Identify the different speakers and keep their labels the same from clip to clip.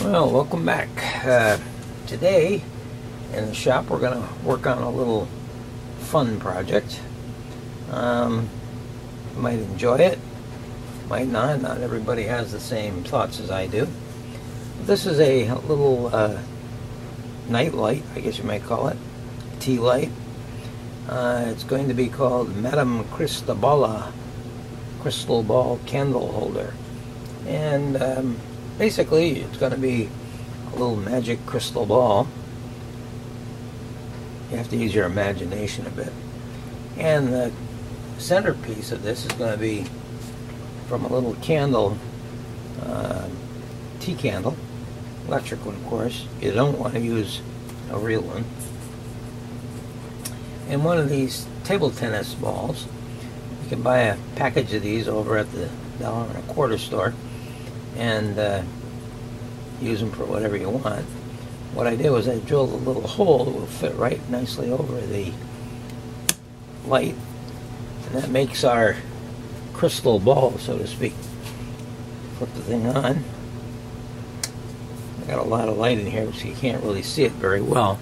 Speaker 1: Well, welcome back. Today in the shop we're going to work on a little fun project. You might enjoy it, might not. Not everybody has the same thoughts as I do. This is a little night light, I guess you might call it, tea light. It's going to be called Madame Crista Balla crystal ball candle holder, and basically it's going to be a little magic crystal ball. You have to use your imagination a bit. And the centerpiece of this is going to be from a little candle, tea candle, electric one of course. You don't want to use a real one. And one of these table tennis balls. You can buy a package of these over at the $1.25 store and use them for whatever you want. What I did was I drilled a little hole that will fit right nicely over the light, and that makes our crystal ball, so to speak. Flip the thing on. I got a lot of light in here, so you can't really see it very well,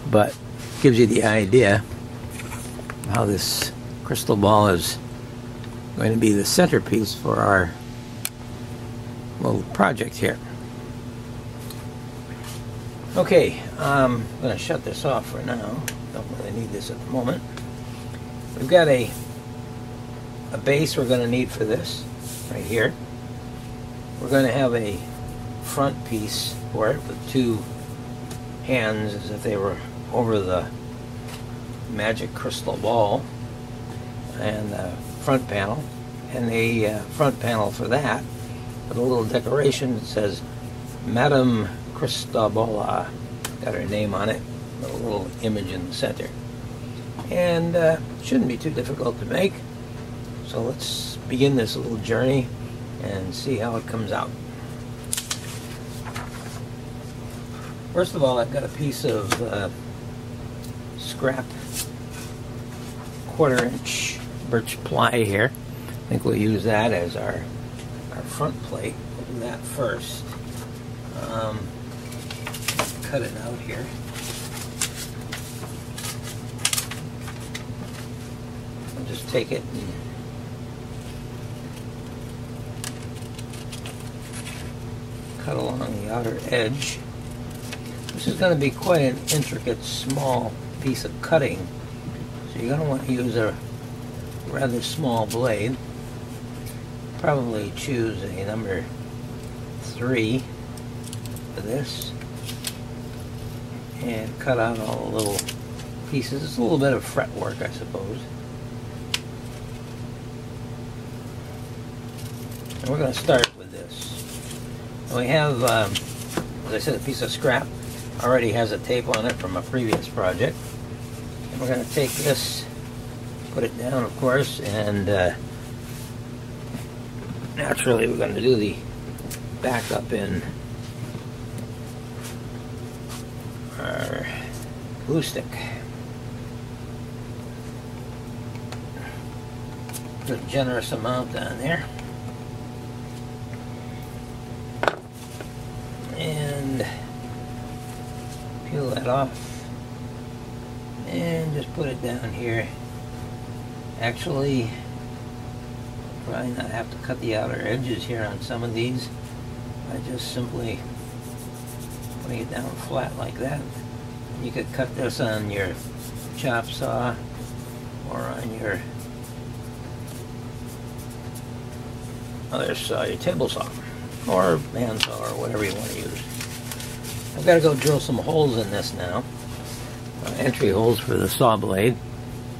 Speaker 1: but it gives you the idea of how this crystal ball is going to be the centerpiece for our little project here. Okay, I'm going to shut this off for now. Don't really need this at the moment. We've got a base we're going to need for this right here. We're going to have a front piece for it with two hands as if they were over the magic crystal ball, and the front panel, and the front panel for that with a little decoration that says Madame Crista Balla. Got her name on it, with a little image in the center. And shouldn't be too difficult to make. So let's begin this little journey and see how it comes out. First of all, I've got a piece of scrap 1/4-inch birch ply here. I think we'll use that as our front plate. We'll do that first. Cut it out here. I'll just take it and cut along the outer edge. This is going to be quite an intricate, small piece of cutting, so you're going to want to use a rather small blade. Probably choose a number 3 for this and cut out all the little pieces. It's a little bit of fretwork, I suppose. And we're going to start with this. And we have, as I said, a piece of scrap. Already has a tape on it from a previous project. And we're going to take this, put it down, of course, and naturally we're going to do the back up in our glue stick. Put a generous amount on there. And peel that off. And just put it down here. Actually, probably not have to cut the outer edges here on some of these. I just simply putting it down flat like that. You could cut this on your chop saw or on your other saw, your table saw, or hand saw, or whatever you want to use. I've got to go drill some holes in this now, entry holes for the saw blade,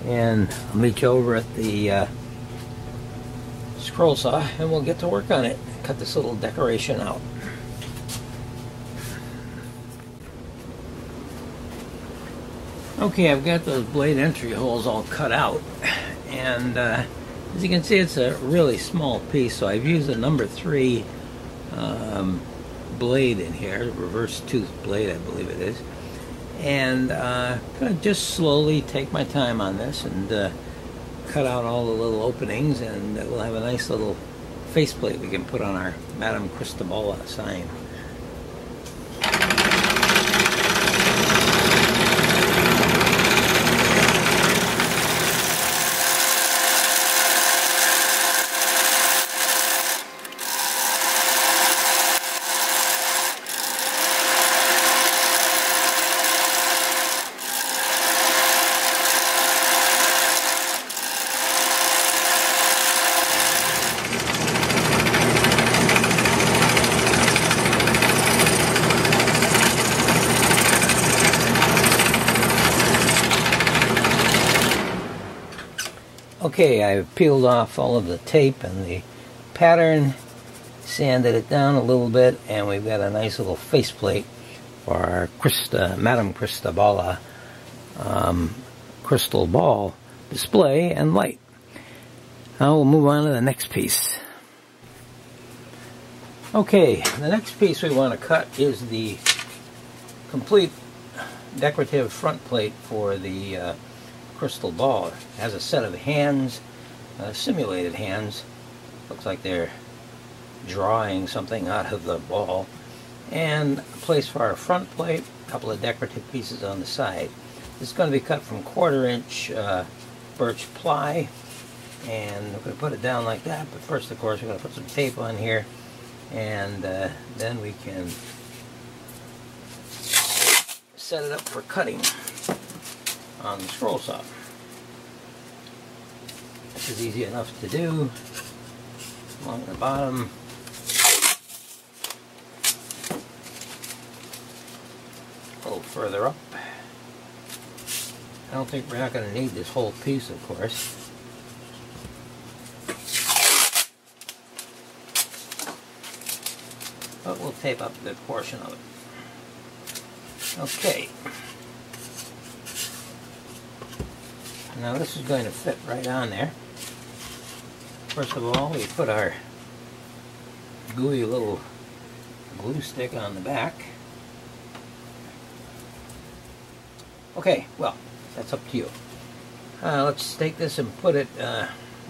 Speaker 1: and I'll meet you over at the scroll saw and we'll get to work on it. Cut this little decoration out. Okay, I've got those blade entry holes all cut out, and as you can see, it's a really small piece, so I've used a number 3 blade in here, reverse tooth blade I believe it is, and I'm going to just slowly take my time on this and cut out all the little openings, and we'll have a nice little faceplate we can put on our Madame Crista Balla sign. Okay, I've peeled off all of the tape and the pattern, sanded it down a little bit, and we've got a nice little faceplate for our Crista, Madame Crista Balla crystal ball display and light. Now we'll move on to the next piece. Okay, the next piece we want to cut is the complete decorative front plate for the crystal ball. It has a set of hands, simulated hands. Looks like they're drawing something out of the ball. And a place for our front plate, a couple of decorative pieces on the side. This is going to be cut from 1/4-inch birch ply, and we're going to put it down like that. But first, of course, we're going to put some tape on here, and then we can set it up for cutting on the scroll saw. This is easy enough to do. Along the bottom, a little further up. I don't think we're not going to need this whole piece, of course. But we'll tape up a good portion of it. Okay. Now this is going to fit right on there. First of all, we put our gooey little glue stick on the back. Okay, well, that's up to you. Let's take this and put it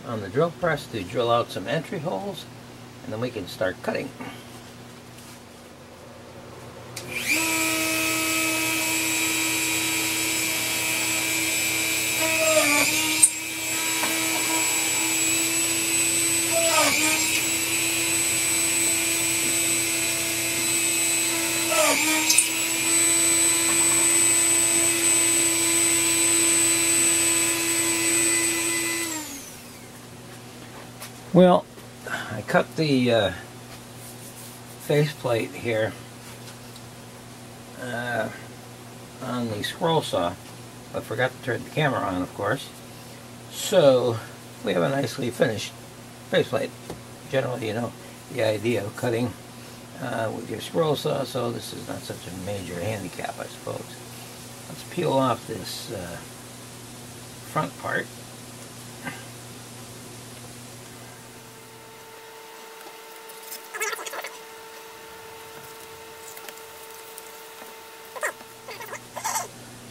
Speaker 1: on the drill press to drill out some entry holes, and then we can start cutting. Well, I cut the faceplate here on the scroll saw, but forgot to turn the camera on, of course. So we have a nicely finished faceplate. Generally, you know the idea of cutting with your scroll saw, so this is not such a major handicap, I suppose. Let's peel off this front part.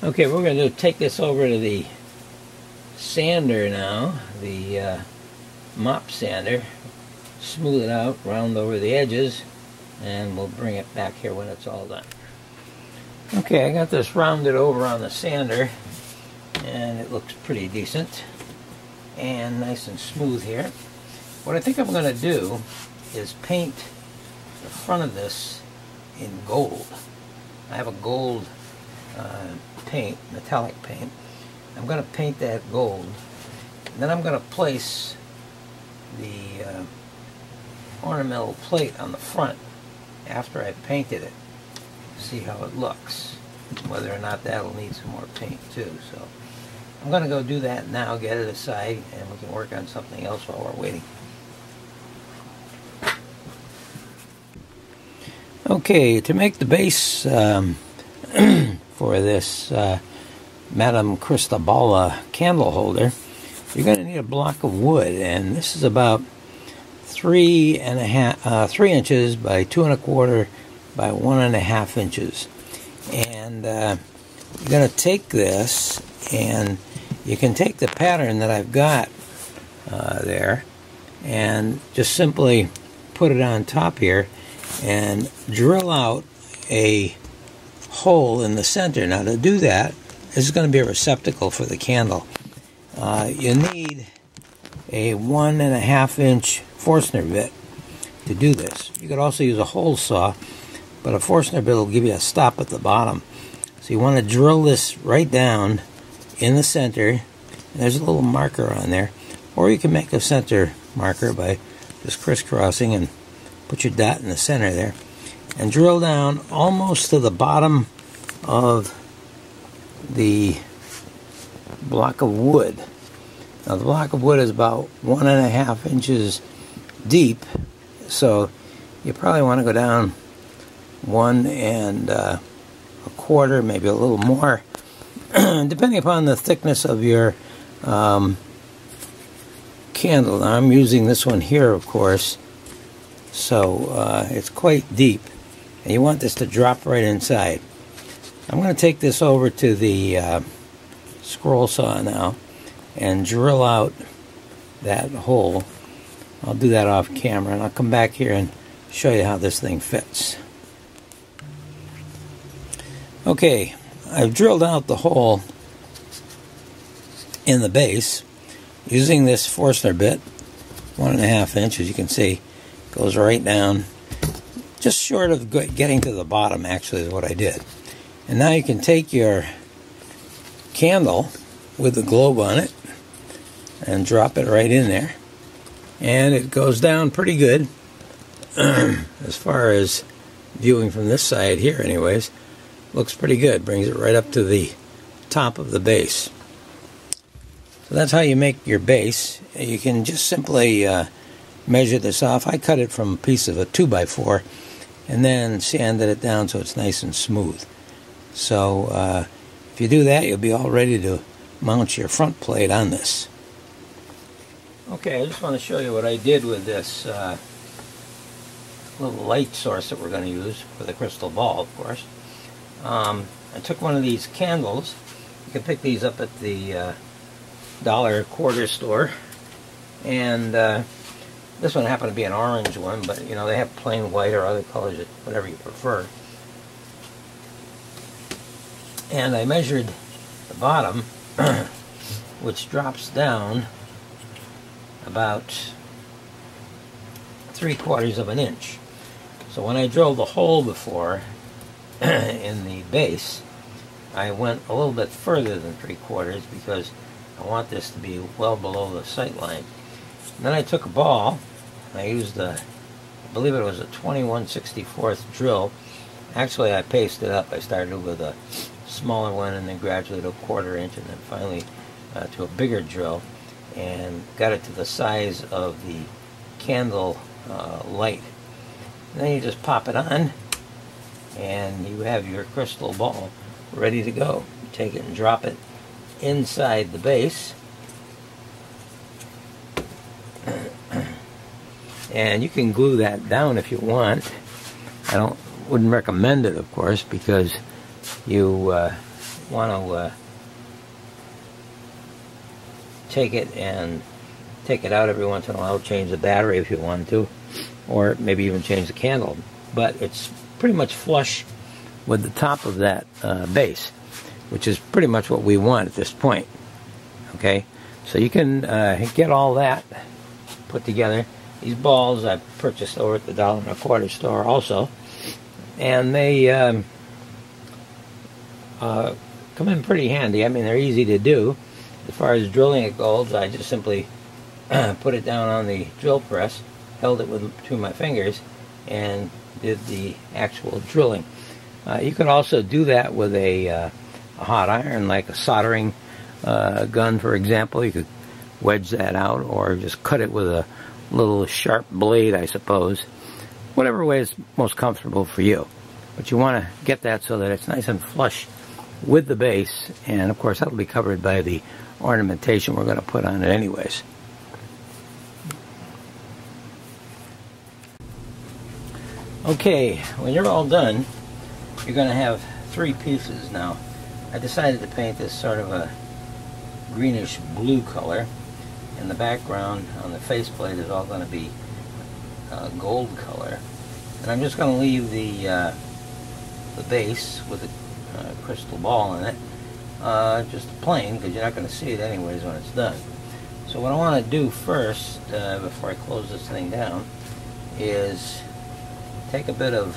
Speaker 1: Okay, we're going to take this over to the sander now, the mop sander, smooth it out, round over the edges, and we'll bring it back here when it's all done. Okay, I got this rounded over on the sander, and it looks pretty decent and nice and smooth here. What I think I'm going to do is paint the front of this in gold. I have a gold paint, metallic paint. I'm going to paint that gold, and then I'm going to place the ornamental plate on the front after I've painted it. See how it looks, whether or not that'll need some more paint too. So I'm going to go do that now, get it aside, and we can work on something else while we're waiting. Okay, to make the base for this Madame Crista Balla candle holder, you're going to need a block of wood, and this is about 3 inches by 2 1/4 by 1.5 inches. And you're going to take this, and you can take the pattern that I've got there and just simply put it on top here and drill out a hole in the center. Now to do that, this is going to be a receptacle for the candle. You need a 1.5 inch Forstner bit to do this. You could also use a hole saw, but a Forstner bit will give you a stop at the bottom. So you want to drill this right down in the center, and there's a little marker on there, or you can make a center marker by just crisscrossing and put your dot in the center there, and drill down almost to the bottom of the block of wood. Now the block of wood is about 1.5 inches deep, so you probably want to go down 1 1/4, maybe a little more, depending upon the thickness of your candle. Now I'm using this one here, of course, so it's quite deep, and you want this to drop right inside. I'm going to take this over to the scroll saw now and drill out that hole. I'll do that off camera, and I'll come back here and show you how this thing fits. Okay, I've drilled out the hole in the base using this Forstner bit, 1.5 inches. You can see goes right down, just short of getting to the bottom, actually, is what I did. And now you can take your candle with the globe on it and drop it right in there, and it goes down pretty good as far as viewing from this side here anyways. Looks pretty good, brings it right up to the top of the base. So that's how you make your base. You can just simply measure this off. I cut it from a piece of a 2x4 and then sanded it down so it's nice and smooth. So if you do that, you'll be all ready to mount your front plate on this. Okay, I just want to show you what I did with this little light source that we're going to use for the crystal ball, of course. I took one of these candles. You can pick these up at the dollar quarter store, and this one happened to be an orange one, but you know, they have plain white or other colors, whatever you prefer. And I measured the bottom, which drops down about 3/4 of an inch. So when I drilled the hole before in the base, I went a little bit further than 3/4 because I want this to be well below the sight line. And then I took a ball, and I used I believe it was a 21/64 drill. Actually, I paced it up. I started with a smaller one and then gradually to a 1/4 inch and then finally to a bigger drill, and got it to the size of the candle light. And then you just pop it on and you have your crystal ball ready to go. You take it and drop it inside the base, and you can glue that down if you want. I wouldn't recommend it, of course, because you want to take it out every once in a while, change the battery if you want to, or maybe even change the candle. But it's pretty much flush with the top of that base, which is pretty much what we want at this point. Okay, so you can get all that put together. These balls I purchased over at the dollar and a quarter store also, and they come in pretty handy. I mean, they're easy to do. As far as drilling it goes, I just simply put it down on the drill press, held it between my fingers, and did the actual drilling. You can also do that with a hot iron, like a soldering gun, for example. You could wedge that out, or just cut it with a little sharp blade, I suppose. Whatever way is most comfortable for you. But you want to get that so that it's nice and flush with the base, and of course that'll be covered by the ornamentation we're going to put on it anyways. Okay, when you're all done, you're going to have 3 pieces now. I decided to paint this sort of a greenish blue color, and the background on the faceplate is all going to be gold color. And I'm just going to leave the base with the crystal ball in it just plain, because you're not going to see it anyways when it's done. So what I want to do first, before I close this thing down, is take a bit of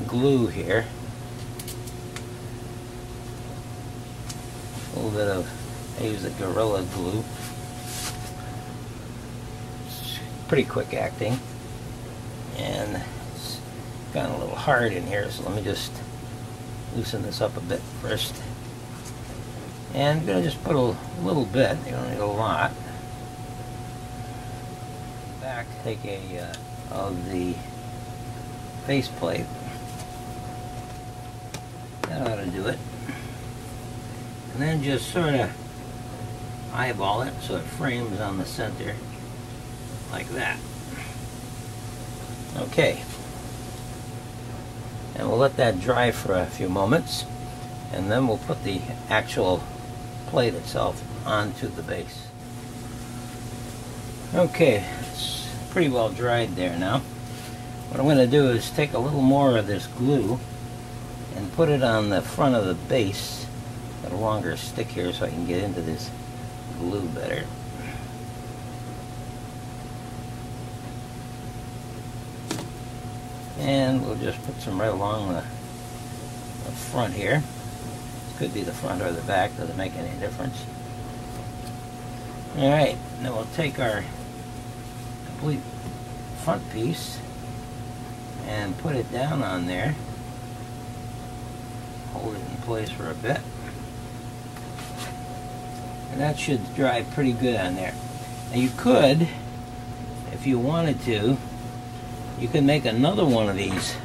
Speaker 1: glue here, a little bit of, I use the Gorilla Glue. It's pretty quick acting, and it's gotten a little hard in here, so let me just loosen this up a bit first. And I'm going to just put a little bit, you don't need a lot. Back, take a of the faceplate. That ought to do it. And then just sort of eyeball it so it frames on the center like that. Okay. And we'll let that dry for a few moments, and then we'll put the actual plate itself onto the base. Okay, it's pretty well dried there now. What I'm going to do is take a little more of this glue and put it on the front of the base. Got a longer stick here so I can get into this glue better. And we'll just put some right along the front here. Could be the front or the back, doesn't make any difference. Alright, then we'll take our complete front piece and put it down on there. Hold it in place for a bit. And that should dry pretty good on there. Now you could, if you wanted to, you can make another one of these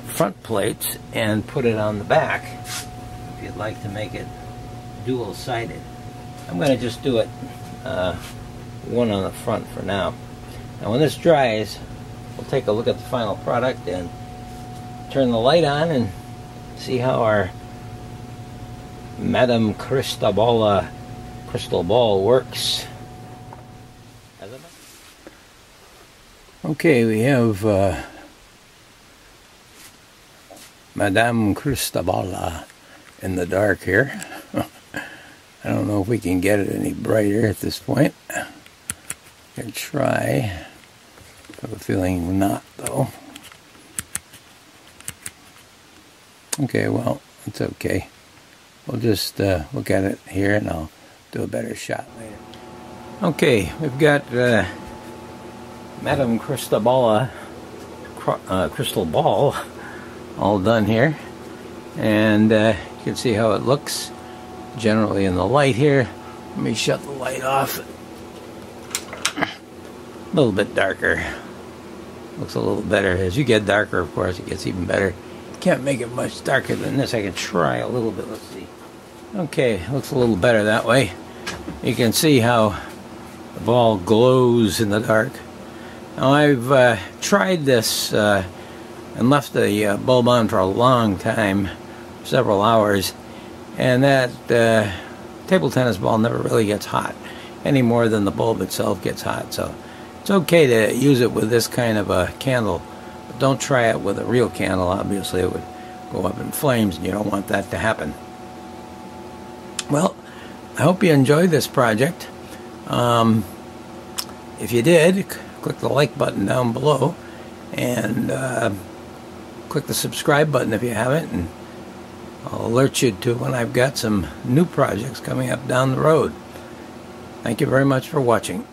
Speaker 1: front plates and put it on the back if you'd like to make it dual-sided. I'm going to just do it one on the front for now. Now when this dries, we'll take a look at the final product and turn the light on and see how our Madame Crista Balla crystal ball works. Okay, we have Madame Crista Balla in the dark here. I don't know if we can get it any brighter at this point. Can try. I have a feeling not, though. Okay, well, it's okay. We'll just look at it here and I'll do a better shot later. Okay, we've got Madame Crista Balla crystal ball all done here, and you can see how it looks generally in the light here. Let me shut the light off. A little bit darker. Looks a little better. As you get darker, of course, it gets even better. Can't make it much darker than this. I can try a little bit. Let's see. Okay, looks a little better that way. You can see how the ball glows in the dark. Now I've tried this and left the bulb on for a long time, several hours, and that table tennis ball never really gets hot any more than the bulb itself gets hot. So it's okay to use it with this kind of a candle, but don't try it with a real candle. Obviously it would go up in flames and you don't want that to happen. Well, I hope you enjoyed this project. If you did, click the like button down below, and click the subscribe button if you haven't, and I'll alert you to when I've got some new projects coming up down the road. Thank you very much for watching.